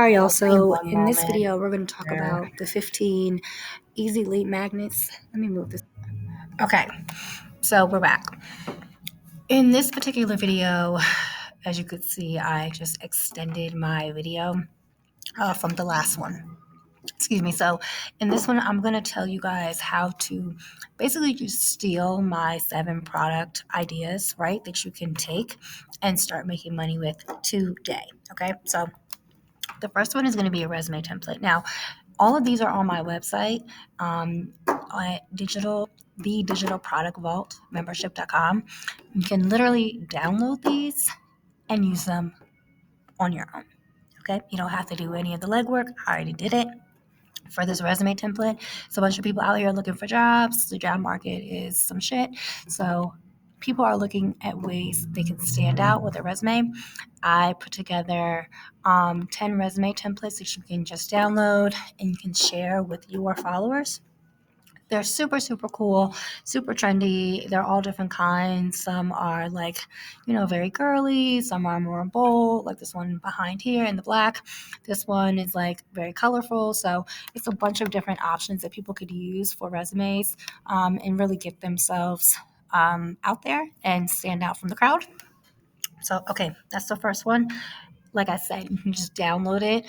All right, y'all. So One in this moment video, we're going to talk here. about the 15 easy lead magnets. Let me move this. Okay, so we're back. In this particular video, as you could see, I just extended my video from the last one. Excuse me. So in this one, I'm going to tell you guys how to basically just steal my 7 product ideas, right, that you can take and start making money with today. Okay, so the first one is going to be a resume template. Now, all of these are on my website, at the digital product vault membership.com. You can literally download these and use them on your own. Okay, you don't have to do any of the legwork. I already did it for this resume template. So a bunch of people out here looking for jobs. The job market is some shit. So people are looking at ways they can stand out with a resume. I put together 10 resume templates that you can just download and you can share with your followers. They're super, super cool, super trendy. They're all different kinds. Some are like, very girly. Some are more bold, like this one behind here in the black. This one is like very colorful. So it's a bunch of different options that people could use for resumes and really get themselves out there and stand out from the crowd. So, okay, that's the first one. Like I said, you can just download it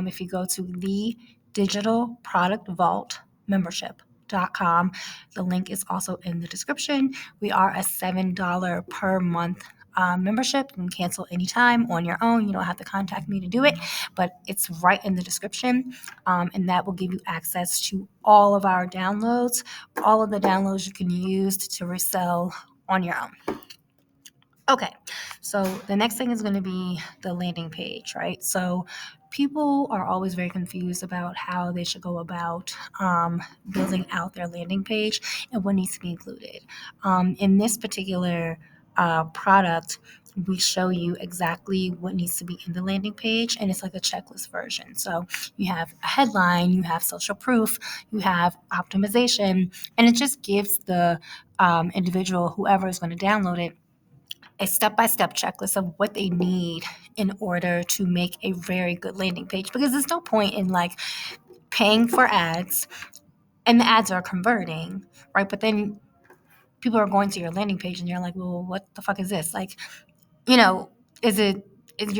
if you go to the Digital Product Vault membership.com. The link is also in the description. We are a $7 per month membership. You can cancel anytime on your own. You don't have to contact me to do it, but it's right in the description, and that will give you access to all of our downloads, all of the downloads you can use to resell on your own. Okay, so the next thing is going to be the landing page, right? So people are always very confused about how they should go about building out their landing page and what needs to be included. In this particular product, we show you exactly what needs to be in the landing page, and it's like a checklist version. So you have a headline, you have social proof, you have optimization, and it just gives the individual, whoever is going to download it, a step-by-step checklist of what they need in order to make a very good landing page, because there's no point in like paying for ads and the ads are converting, right? But then people are going to your landing page and you're like, well, what the fuck is this? Like, you know, is it,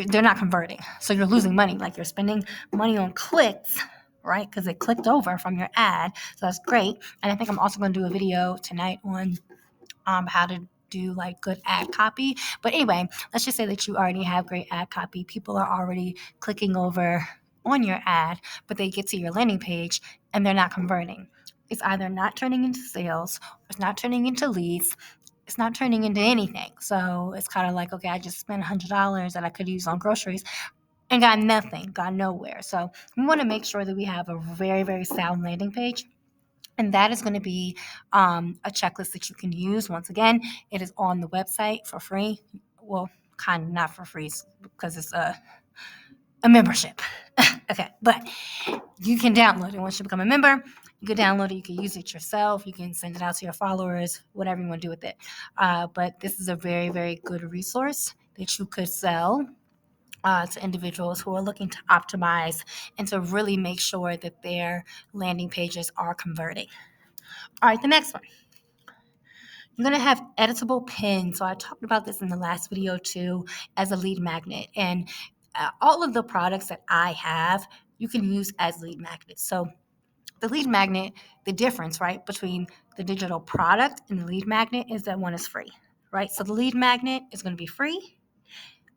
they're not converting. So you're losing money. Like you're spending money on clicks, right? Because it clicked over from your ad. So that's great. And I think I'm also going to do a video tonight on how to do like good ad copy. But anyway, let's just say that you already have great ad copy. People are already clicking over on your ad, but they get to your landing page and they're not converting. It's either not turning into sales, or it's not turning into leads, it's not turning into anything. So it's kind of like, okay, I just spent $100 that I could use on groceries and got nothing, got nowhere. So we want to make sure that we have a very, very sound landing page. And that is going to be a checklist that you can use. Once again, it is on the website for free. Well, kind of not for free because it's a membership. Okay, but you can download it once you become a member. You can download it. You can use it yourself. You can send it out to your followers, whatever you want to do with it. But this is a very, very good resource that you could sell to individuals who are looking to optimize and to really make sure that their landing pages are converting. All right, the next one. You're going to have editable pins. So I talked about this in the last video too as a lead magnet. And all of the products that I have, you can use as lead magnets. So the lead magnet, the difference, right, between the digital product and the lead magnet is that one is free, right? So the lead magnet is going to be free.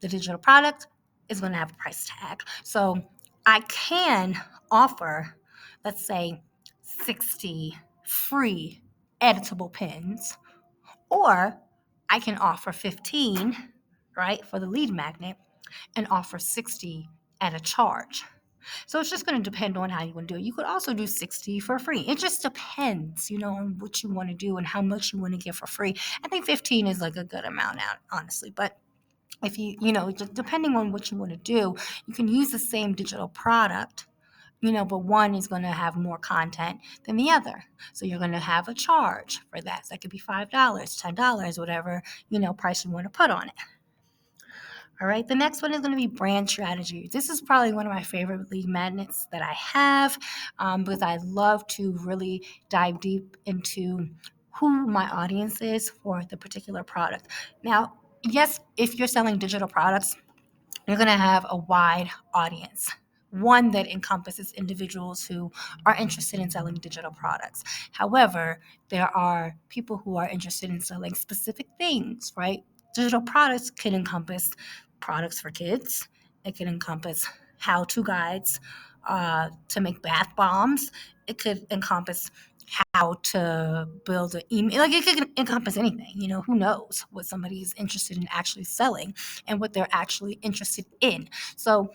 The digital product is going to have a price tag. So I can offer, let's say, 60 free editable pins, or I can offer 15, right, for the lead magnet and offer 60 at a charge. So it's just going to depend on how you want to do it. You could also do 60 for free. It just depends, on what you want to do and how much you want to give for free. I think 15 is like a good amount out, honestly. But if just depending on what you want to do, you can use the same digital product, but one is going to have more content than the other. So you're going to have a charge for that. So that could be $5, $10, whatever, price you want to put on it. All right, the next one is going to be brand strategy. This is probably one of my favorite lead magnets that I have because I love to really dive deep into who my audience is for the particular product. Now, yes, if you're selling digital products, you're going to have a wide audience. One that encompasses individuals who are interested in selling digital products. However, there are people who are interested in selling specific things, right? Digital products can encompass products for kids, it can encompass how to guides to make bath bombs, it could encompass how to build an email. Like it could encompass anything. Who knows what somebody is interested in actually selling and what they're actually interested in. So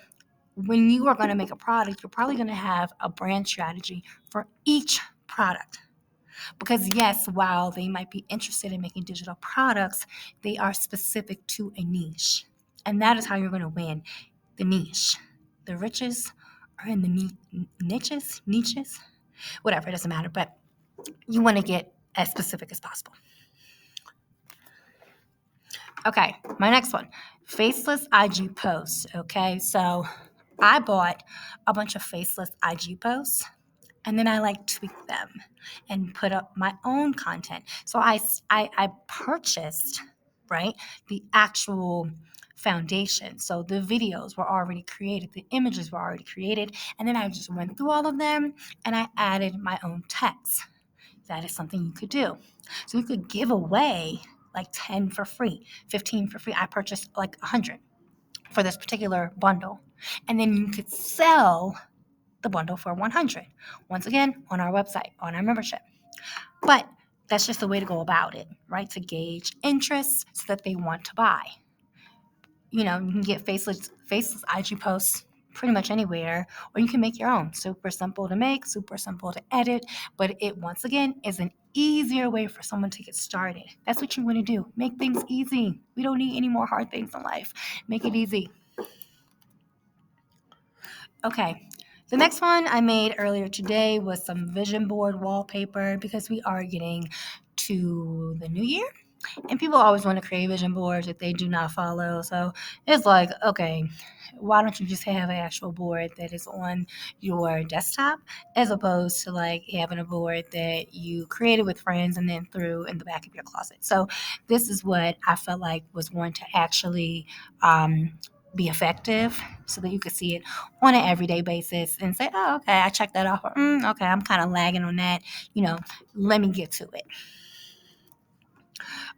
when you are going to make a product, you're probably going to have a brand strategy for each product. Because, yes, while they might be interested in making digital products, they are specific to a niche. And that is how you're going to win the niche. The riches are in the niches, whatever, it doesn't matter. But you want to get as specific as possible. Okay, my next one, faceless IG posts. Okay, so I bought a bunch of faceless IG posts and then I like tweak them and put up my own content. So I purchased, right, the actual foundation. So the videos were already created, the images were already created, and then I just went through all of them and I added my own text. That is something you could do. So you could give away like 10 for free, 15 for free. I purchased like 100 for this particular bundle. And then you could sell the bundle for 100. Once again, on our website, on our membership. But that's just the way to go about it, right? To gauge interest so that they want to buy. You can get faceless IG posts pretty much anywhere, or you can make your own. Super simple to make, super simple to edit, but it once again is an easier way for someone to get started. That's what you want to do. Make things easy. We don't need any more hard things in life. Make it easy. Okay. The next one I made earlier today was some vision board wallpaper because we are getting to the new year. And people always want to create vision boards that they do not follow. So it's like, okay, why don't you just have an actual board that is on your desktop as opposed to like having a board that you created with friends and then threw in the back of your closet? So this is what I felt like was going to actually be effective so that you could see it on an everyday basis and say, oh, okay, I checked that off. Or, okay, I'm kind of lagging on that. Let me get to it.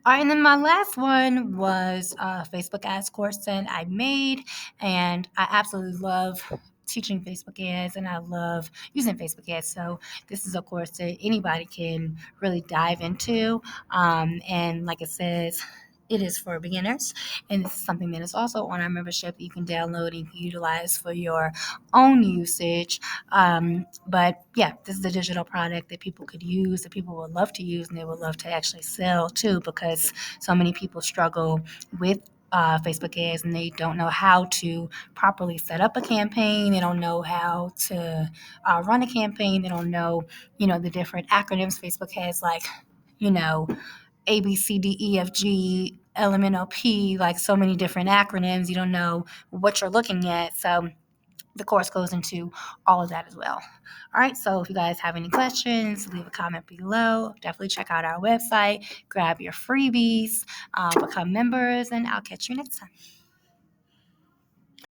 All right, and then my last one was a Facebook ads course that I made, and I absolutely love teaching Facebook ads, and I love using Facebook ads. So this is a course that anybody can really dive into, and like it says, it is for beginners, and this is something that is also on our membership that you can download and utilize for your own usage. But yeah, this is a digital product that people could use, that people would love to use, and they would love to actually sell too, because so many people struggle with Facebook ads and they don't know how to properly set up a campaign. They don't know how to run a campaign. They don't know, the different acronyms Facebook has, like, A, B, C, D, E, F, G, L, M, N, O, P, like so many different acronyms. You don't know what you're looking at. So the course goes into all of that as well. All right, so if you guys have any questions, leave a comment below. Definitely check out our website, grab your freebies, become members, and I'll catch you next time.